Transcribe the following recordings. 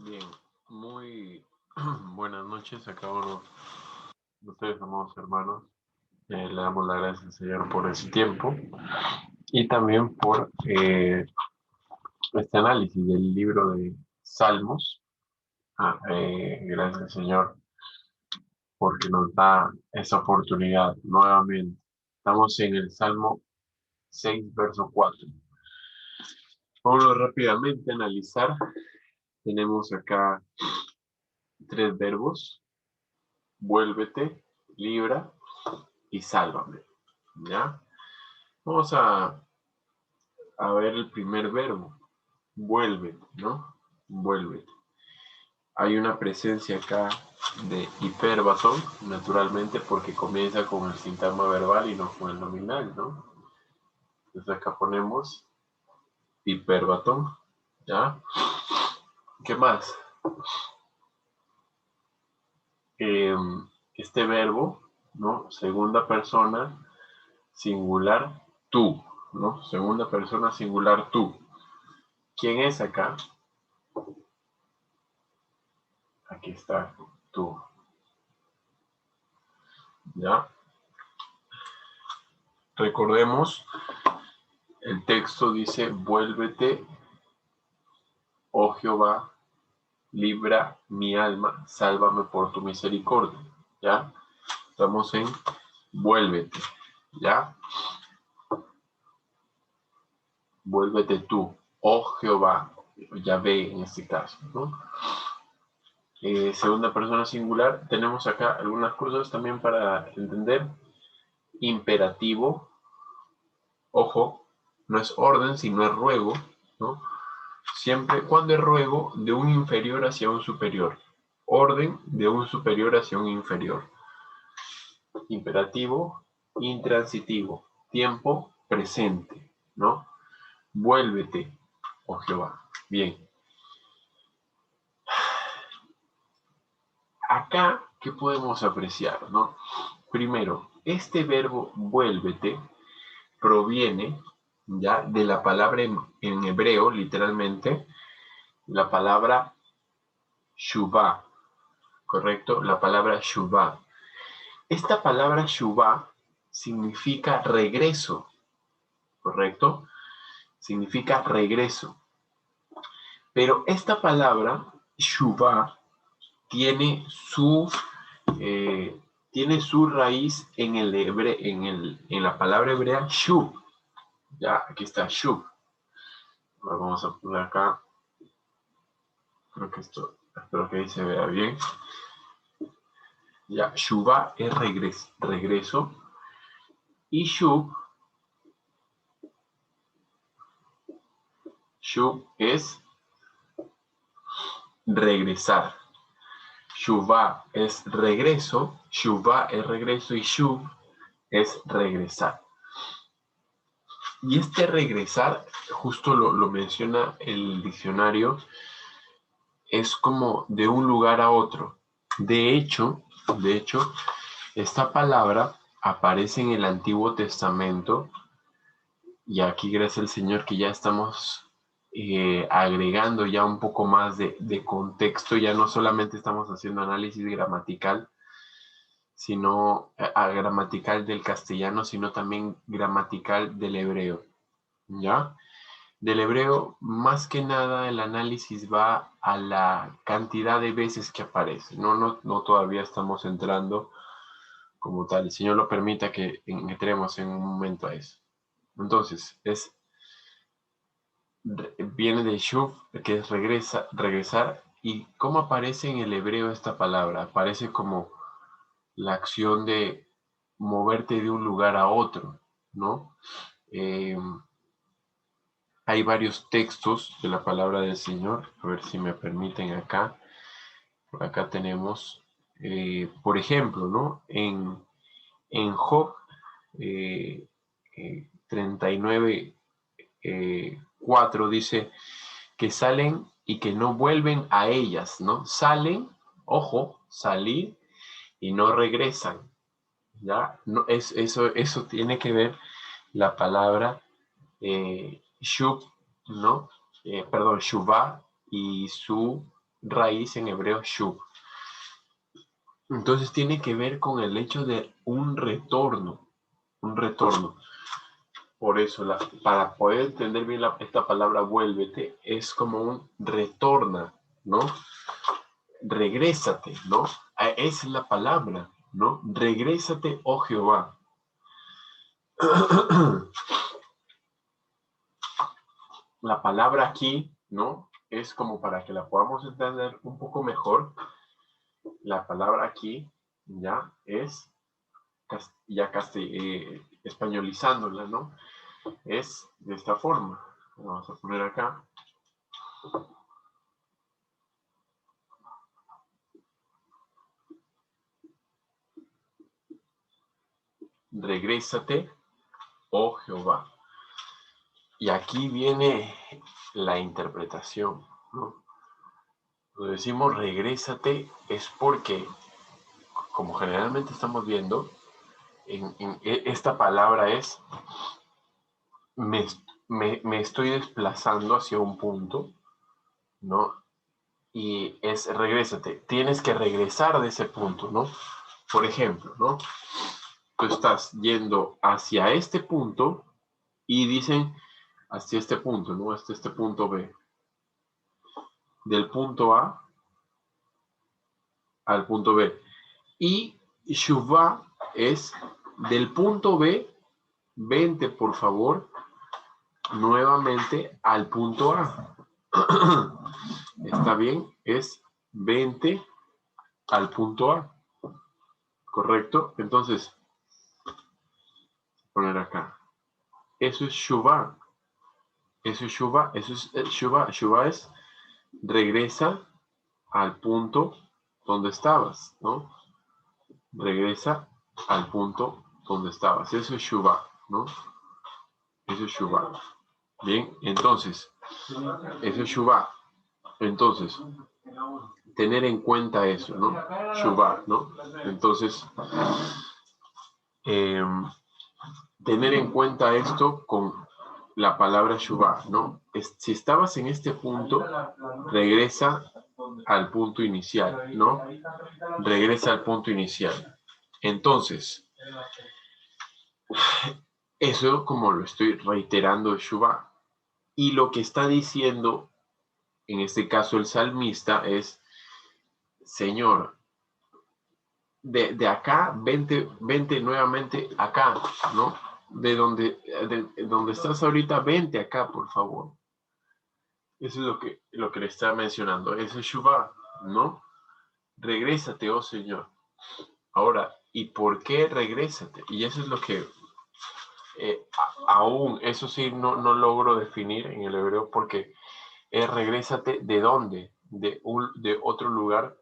Bien, muy buenas noches a cada uno de ustedes, amados hermanos. Le damos las gracias al Señor por ese tiempo y también por este análisis del libro de Salmos. Gracias al Señor porque nos da esa oportunidad nuevamente. Estamos en el Salmo 6, verso 4. Vamos rápidamente a analizar. Tenemos acá tres verbos: vuélvete, libra y sálvame. ¿Ya? Vamos a ver el primer verbo, vuélvete, ¿no? Vuélvete. Hay una presencia acá de hiperbatón, naturalmente, porque comienza con el sintagma verbal y no con el nominal, ¿no? Entonces acá ponemos hiperbatón, ¿ya? ¿Qué más? Este verbo, ¿no? Segunda persona singular tú, ¿no? Segunda persona singular tú. ¿Quién es acá? Aquí está tú. ¿Ya? Recordemos, el texto dice, vuélvete, oh Jehová, libra mi alma, sálvame por tu misericordia. ¿Ya? Estamos en vuélvete. ¿Ya? Vuélvete tú, oh Jehová, Yahvé en este caso, ¿no? Segunda persona singular, tenemos acá algunas cosas también para entender. Imperativo, ojo, no es orden, sino es ruego, ¿no? Siempre, cuando es ruego, de un inferior hacia un superior. Orden de un superior hacia un inferior. Imperativo, intransitivo. Tiempo presente, ¿no? Vuélvete, oh Jehová. Bien. Acá, ¿qué podemos apreciar, no? Primero, este verbo vuélvete proviene ya de la palabra en hebreo, literalmente, la palabra shuvah, ¿correcto? La palabra shuvah. Esta palabra shuvah significa regreso, ¿correcto? Significa regreso. Pero esta palabra shuvah tiene su raíz en la palabra hebrea shuv. Ya, aquí está shuv. Ahora vamos a poner acá. Espero que ahí se vea bien. Ya, shuvah es regreso. Y shuv es regresar. Shuvah es regreso y shuv es regresar. Y este regresar, justo lo menciona el diccionario, es como de un lugar a otro. De hecho, esta palabra aparece en el Antiguo Testamento, y aquí gracias al Señor que ya estamos agregando ya un poco más de contexto, ya no solamente estamos haciendo análisis gramatical, sino gramatical del castellano, sino también gramatical del hebreo, ¿ya? Del hebreo, más que nada, el análisis va a la cantidad de veces que aparece. No todavía estamos entrando como tal. El Señor lo permita que entremos en un momento a eso. Entonces, viene de shuv, que es regresar. ¿Y cómo aparece en el hebreo esta palabra? Aparece como la acción de moverte de un lugar a otro, ¿no? Hay varios textos de la palabra del Señor, a ver si me permiten acá. Por acá tenemos, por ejemplo, ¿no? En Job 39, 4 dice que salen y que no vuelven a ellas, ¿no? Salen, ojo, salir y no regresan, ¿ya? No, eso tiene que ver la palabra shuv, ¿no? Shuvah y su raíz en hebreo shuv. Entonces tiene que ver con el hecho de un retorno. Un retorno. Por eso, para poder entender bien esta palabra vuélvete, es como un retorna, ¿no? Regrésate, ¿no? Esa es la palabra, ¿no? Regrésate, oh Jehová. La palabra aquí, ¿no? Es como para que la podamos entender un poco mejor. La palabra aquí, ya, es, ya españolizándola, ¿no? Es de esta forma. Vamos a poner acá. Regrésate, oh Jehová. Y aquí viene la interpretación, ¿no? Cuando decimos regrésate es porque, como generalmente estamos viendo, esta palabra es me estoy desplazando hacia un punto, ¿no? Y es regrésate. Tienes que regresar de ese punto, ¿no? Por ejemplo, ¿no? Tú estás yendo hacia este punto y dicen hacia este punto, ¿no? Hasta este punto B. Del punto A al punto B. Y Shuvah es del punto B, vente por favor nuevamente al punto A. ¿Está bien? Es vente al punto A. ¿Correcto? Entonces, poner acá. Eso es Shuvah. Eso es Shuvah. Eso es Shuvah. Shuvah es regresa al punto donde estabas, ¿no? Regresa al punto donde estabas. Eso es Shuvah, ¿no? Eso es Shuvah. Bien, entonces, eso es Shuvah. Entonces, tener en cuenta eso, ¿no? Shuvah, ¿no? Entonces, tener en cuenta esto con la palabra Shuvah, ¿no? Si estabas en este punto, regresa al punto inicial, ¿no? Regresa al punto inicial. Entonces, eso como lo estoy reiterando es Shuvah. Y lo que está diciendo, en este caso el salmista, es, Señor, de acá, vente nuevamente acá, ¿no? De donde estás ahorita, vente acá, por favor. Eso es lo que le está mencionando. Eso es Shuvah, ¿no? Regrésate, oh Señor. Ahora, ¿y por qué regrésate? Y eso es lo que aún, eso sí, no logro definir en el hebreo, porque es regrésate de dónde, de otro lugar.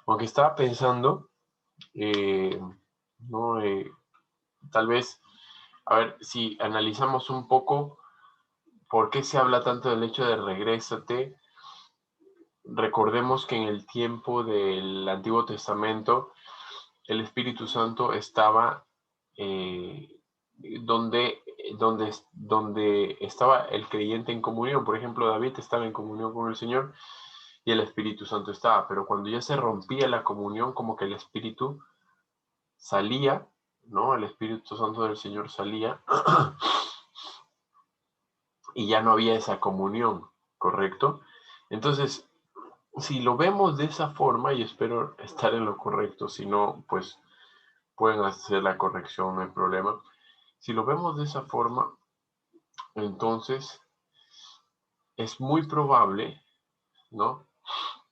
Aunque estaba pensando, no, tal vez, a ver, si analizamos un poco por qué se habla tanto del hecho de regrésate. Recordemos que en el tiempo del Antiguo Testamento, el Espíritu Santo estaba donde estaba el creyente en comunión. Por ejemplo, David estaba en comunión con el Señor y el Espíritu Santo estaba. Pero cuando ya se rompía la comunión, como que el Espíritu salía, ¿no? El Espíritu Santo del Señor salía y ya no había esa comunión, ¿correcto? Entonces, si lo vemos de esa forma, y espero estar en lo correcto, si no, pues pueden hacer la corrección, no hay problema. Si lo vemos de esa forma, entonces es muy probable, ¿no?,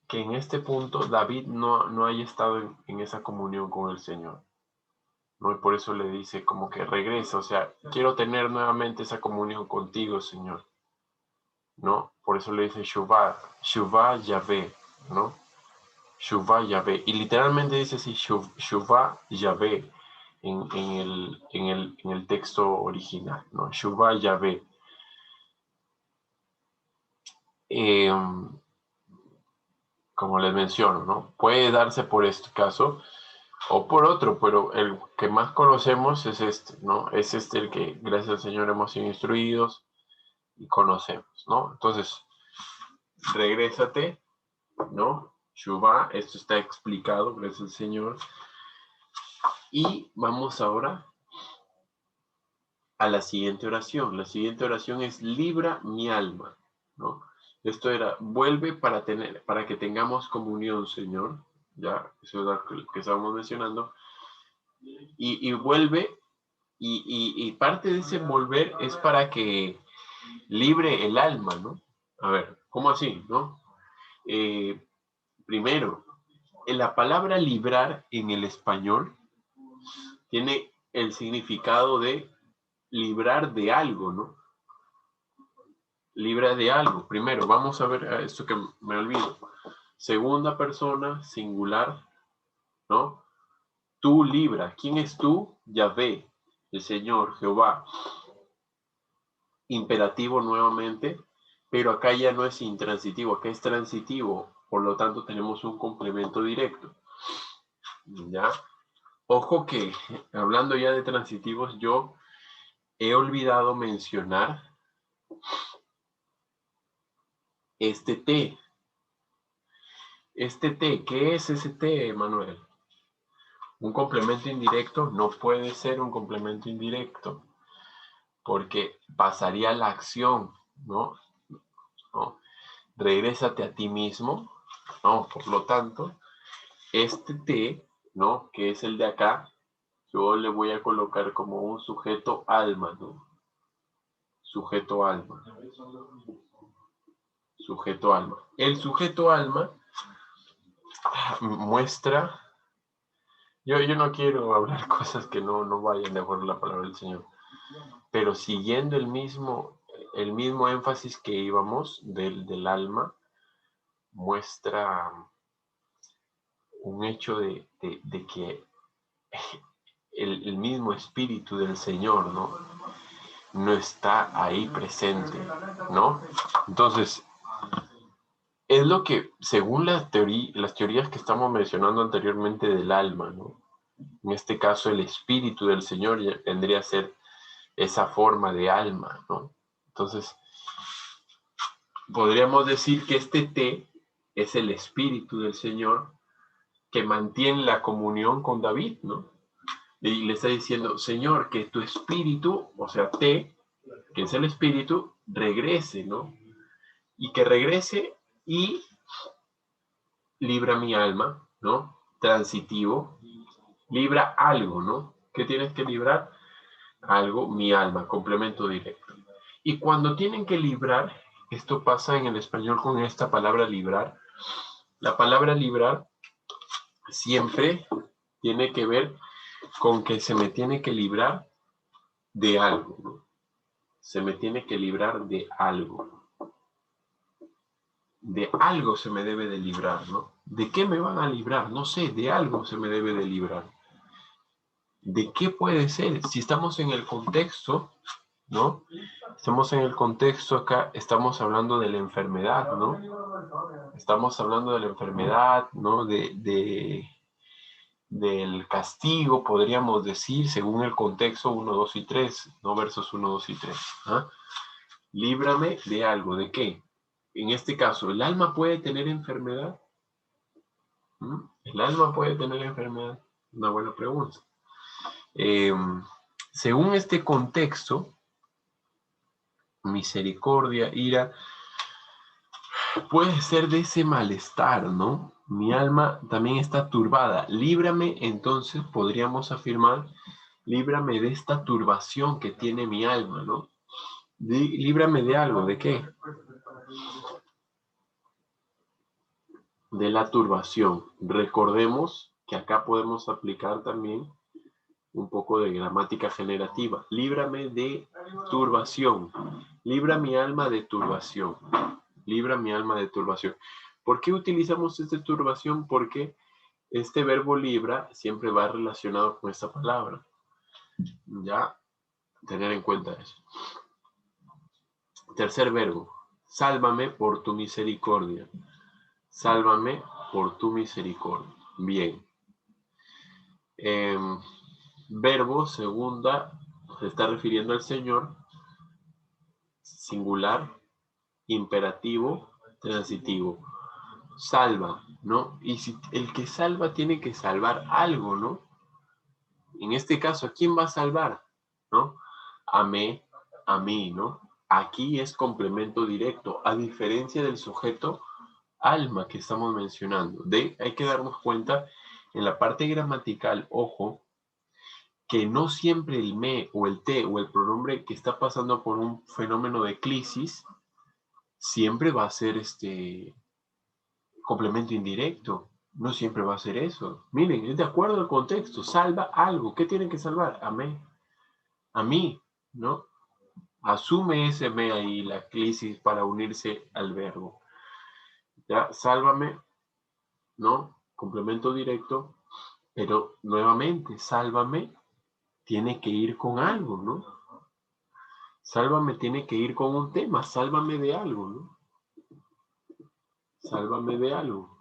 que en este punto David no haya estado en esa comunión con el Señor, ¿no? Y por eso le dice como que regresa, o sea, quiero tener nuevamente esa comunión contigo, Señor, ¿no? Por eso le dice Shuvah, Shuvah Yahvé, ¿no? Shuvah Yahvé. Y literalmente dice así, Shuvah Yahvé en el texto original, ¿no? Shuvah Yahvé. Como les menciono, ¿no? Puede darse por este caso o por otro, pero el que más conocemos es este, ¿no? Es este el que, gracias al Señor, hemos sido instruidos y conocemos, ¿no? Entonces, regrésate, ¿no? Shuvah, esto está explicado, gracias al Señor. Y vamos ahora a la siguiente oración. La siguiente oración es libra mi alma, ¿no? Esto era, vuelve para que tengamos comunión, Señor. Ya, eso es lo que estábamos mencionando. Y vuelve, y parte de ese volver es para que libre el alma, ¿no? A ver, ¿cómo así, no? Primero, la palabra librar en el español tiene el significado de librar de algo, ¿no? Libra de algo. Primero, vamos a ver esto que me olvido. Segunda persona, singular, ¿no? Tú libra. ¿Quién es tú? Yahvé, el Señor, Jehová. Imperativo nuevamente, pero acá ya no es intransitivo, acá es transitivo. Por lo tanto, tenemos un complemento directo. ¿Ya? Ojo que, hablando ya de transitivos, yo he olvidado mencionar este T. Este T, ¿qué es ese T, Manuel? Un complemento indirecto no puede ser un complemento indirecto porque pasaría la acción, ¿no? ¿No? Regrésate a ti mismo, ¿no? Por lo tanto, este T, ¿no? Que es el de acá, yo le voy a colocar como un sujeto alma, ¿no? Sujeto alma. Sujeto alma. El sujeto alma muestra... Yo no quiero hablar cosas que no vayan de acuerdo a la palabra del Señor, pero siguiendo el mismo énfasis que íbamos del alma, muestra un hecho de que el mismo espíritu del Señor, no está ahí presente, ¿no? Entonces, es lo que, según las teorías que estamos mencionando anteriormente del alma, ¿no? En este caso, el espíritu del Señor vendría a ser esa forma de alma, ¿no? Entonces, podríamos decir que este T es el espíritu del Señor que mantiene la comunión con David, ¿no? Y le está diciendo, Señor, que tu espíritu, o sea, T, que es el espíritu, regrese, ¿no? Y que regrese y libra mi alma, ¿no? Transitivo, libra algo, ¿no? ¿Qué tienes que librar? Algo, mi alma, complemento directo. Y cuando tienen que librar, esto pasa en el español con esta palabra librar. La palabra librar siempre tiene que ver con que se me tiene que librar de algo, ¿no? Se me tiene que librar de algo. De algo se me debe de librar, ¿no? ¿De qué me van a librar? No sé, de algo se me debe de librar. ¿De qué puede ser? Si estamos en el contexto, ¿no? Estamos en el contexto acá, estamos hablando de la enfermedad, ¿no? Estamos hablando de la enfermedad, ¿no? Del castigo, podríamos decir, según el contexto 1, 2 y 3, ¿no? Versos 1, 2 y 3. ¿Ah? Líbrame de algo, ¿de qué? En este caso, ¿el alma puede tener enfermedad? ¿El alma puede tener enfermedad? Una buena pregunta. Según este contexto, misericordia, ira, puede ser de ese malestar, ¿no? Mi alma también está turbada. Líbrame, entonces, podríamos afirmar, líbrame de esta turbación que tiene mi alma, ¿no? Líbrame de algo, ¿de qué? De la turbación. Recordemos que acá podemos aplicar también un poco de gramática generativa. Líbrame de turbación. Libra mi alma de turbación. Libra mi alma de turbación. ¿Por qué utilizamos esta turbación? Porque este verbo libra siempre va relacionado con esta palabra. Ya, tener en cuenta eso. Tercer verbo. Sálvame por tu misericordia. Sálvame por tu misericordia. Bien. Verbo, segunda, se está refiriendo al Señor. Singular, imperativo, transitivo. Salva, ¿no? Y si el que salva tiene que salvar algo, ¿no? En este caso, ¿a quién va a salvar? ¿No? A mí, ¿no? Aquí es complemento directo, a diferencia del sujeto alma que estamos mencionando. Hay que darnos cuenta en la parte gramatical, ojo, que no siempre el me o el te o el pronombre que está pasando por un fenómeno de crisis siempre va a ser complemento indirecto. No siempre va a ser eso. Miren, es de acuerdo al contexto. Salva algo. ¿Qué tienen que salvar? A mí, ¿no? Asume ese me ahí, la crisis, para unirse al verbo. Ya, sálvame, ¿no? Complemento directo. Pero nuevamente, sálvame tiene que ir con algo, ¿no? Sálvame tiene que ir con un tema. Sálvame de algo, ¿no? Sálvame de algo.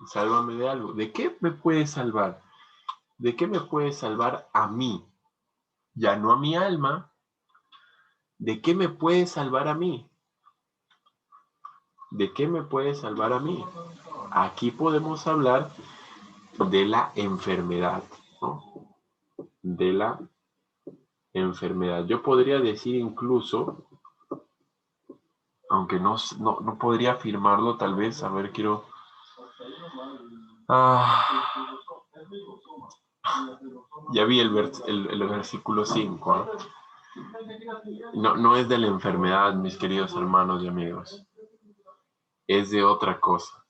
Sálvame de algo. ¿De qué me puede salvar? ¿De qué me puede salvar a mí? Ya no a mi alma. ¿De qué me puede salvar a mí? ¿De qué me puede salvar a mí? Aquí podemos hablar de la enfermedad, ¿no? De la enfermedad. Yo podría decir incluso, aunque no podría afirmarlo, tal vez, a ver, quiero... ya vi el versículo 5, ¿eh? No es de la enfermedad, mis queridos hermanos y amigos. Es de otra cosa,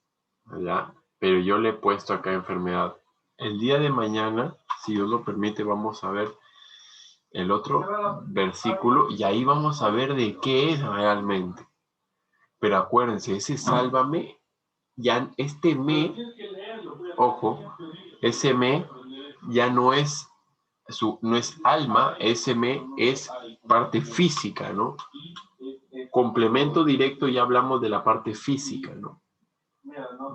¿ya? Pero yo le he puesto acá enfermedad. El día de mañana, si Dios lo permite, vamos a ver el otro versículo y ahí vamos a ver de qué es realmente. Pero acuérdense, ese sálvame, ya este me, ojo, ese me ya no es alma, ese me es parte física, ¿no? Complemento directo, ya hablamos de la parte física, ¿no?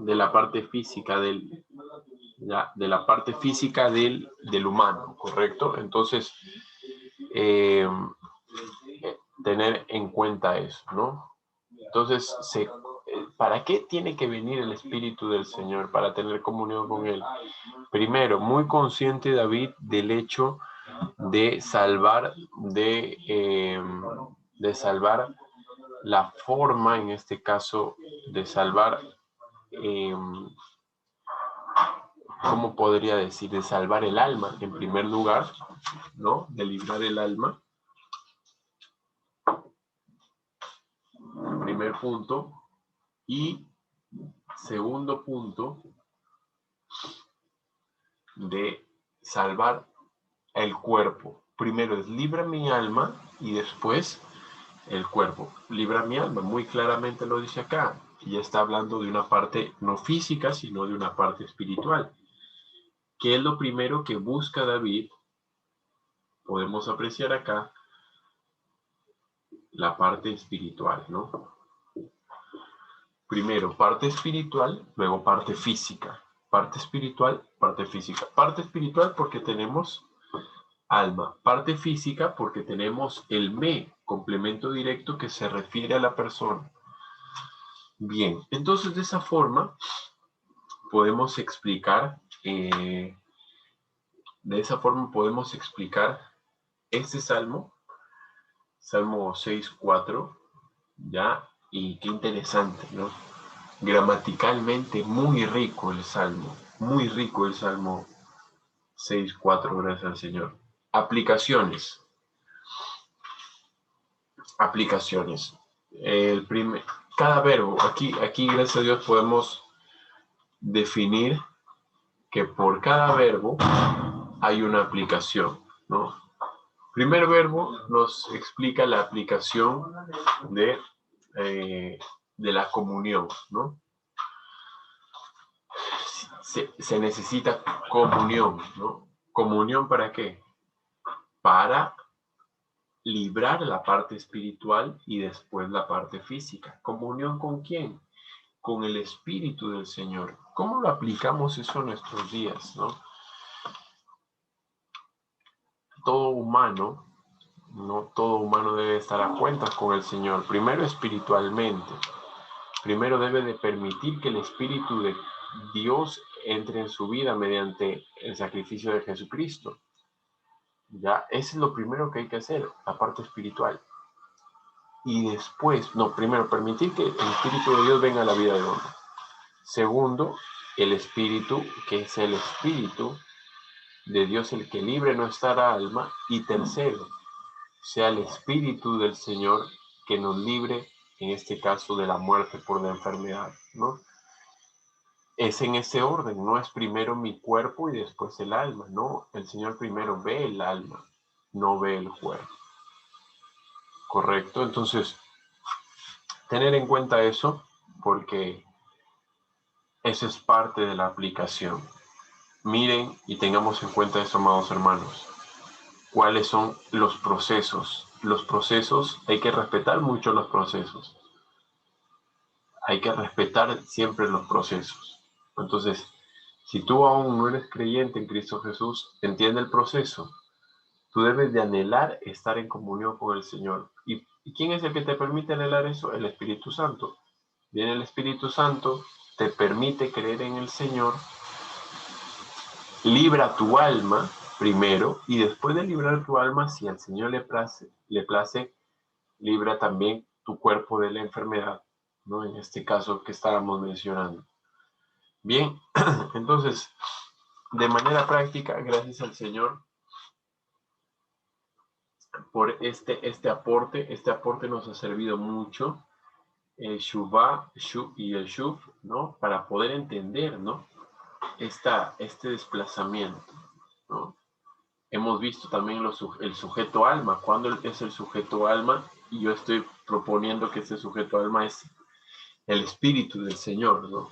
De la parte física del humano, ¿correcto? Entonces, tener en cuenta eso, ¿no? Entonces, ¿para qué tiene que venir el Espíritu del Señor? Para tener comunión con Él. Primero, muy consciente David del hecho de salvar, de salvar la forma, en este caso, de salvar, ¿cómo podría decir? De salvar el alma, en primer lugar, ¿no? De librar el alma. Primer punto. Y segundo punto, de salvar el cuerpo. Primero es libra mi alma y después el cuerpo. Libra mi alma, muy claramente lo dice acá. Y ya está hablando de una parte no física, sino de una parte espiritual. ¿Qué es lo primero que busca David? Podemos apreciar acá la parte espiritual, ¿no? Primero parte espiritual, luego parte física. Parte espiritual, parte física. Parte espiritual porque tenemos alma. Parte física porque tenemos el me, complemento directo que se refiere a la persona. Bien, entonces de esa forma podemos explicar, este salmo, Salmo 6.4, ¿ya? Y qué interesante, ¿no? Gramaticalmente muy rico el Salmo 6.4, gracias al Señor. Aplicaciones. Cada verbo, aquí gracias a Dios podemos definir que por cada verbo hay una aplicación, ¿no? Primer verbo nos explica la aplicación de la comunión, ¿no? Se necesita comunión, ¿no? ¿Comunión para qué? Para librar la parte espiritual y después la parte física. ¿Comunión con quién? Con el Espíritu del Señor. ¿Cómo lo aplicamos eso en nuestros días, no? Todo humano, no todo humano debe estar a cuentas con el Señor. Primero espiritualmente. primero debe de permitir que el Espíritu de Dios entre en su vida mediante el sacrificio de Jesucristo. Ya, eso es lo primero que hay que hacer, la parte espiritual. Y después, no, primero permitir que el Espíritu de Dios venga a la vida del hombre. Segundo, el Espíritu, que es el Espíritu de Dios el que libre nuestra alma. Y tercero, sea el Espíritu del Señor que nos libre, en este caso, de la muerte por la enfermedad, ¿no? Es en ese orden, no es primero mi cuerpo y después el alma, no, el Señor primero ve el alma, no ve el cuerpo. ¿Correcto? Entonces, tener en cuenta eso, porque eso es parte de la aplicación. Miren y tengamos en cuenta eso, amados hermanos. ¿Cuáles son los procesos? Los procesos, hay que respetar mucho los procesos. Hay que respetar siempre los procesos. Entonces, si tú aún no eres creyente en Cristo Jesús, entiende el proceso. Tú debes de anhelar estar en comunión con el Señor. ¿Y quién es el que te permite anhelar eso? El Espíritu Santo. Viene el Espíritu Santo, te permite creer en el Señor, libra tu alma primero, y después de librar tu alma, si al Señor le place, libra también tu cuerpo de la enfermedad, ¿no? En este caso que estábamos mencionando. Bien, entonces, de manera práctica, gracias al Señor por este aporte. Este aporte nos ha servido mucho, el Shuvah y el Shuv, ¿no? Para poder entender, ¿no? Este desplazamiento, ¿no? Hemos visto también el sujeto alma. ¿Cuándo es el sujeto alma? Y yo estoy proponiendo que ese sujeto alma es el Espíritu del Señor, ¿no?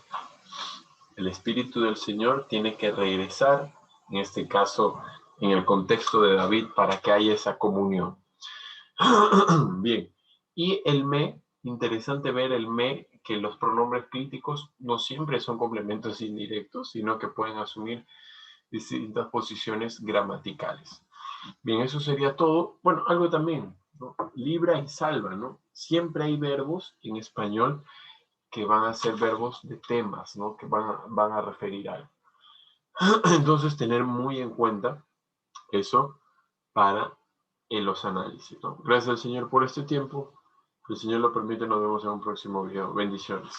El Espíritu del Señor tiene que regresar, en este caso, en el contexto de David, para que haya esa comunión. Bien, y el me, interesante ver el me, que los pronombres críticos no siempre son complementos indirectos, sino que pueden asumir distintas posiciones gramaticales. Bien, eso sería todo. Bueno, algo también, ¿no? Libra y salva, ¿no? Siempre hay verbos en español que van a ser verbos de temas, ¿no? Que van a referir a algo. Entonces, tener muy en cuenta eso para los análisis, ¿no? Gracias al Señor por este tiempo. Si el Señor lo permite, nos vemos en un próximo video. Bendiciones.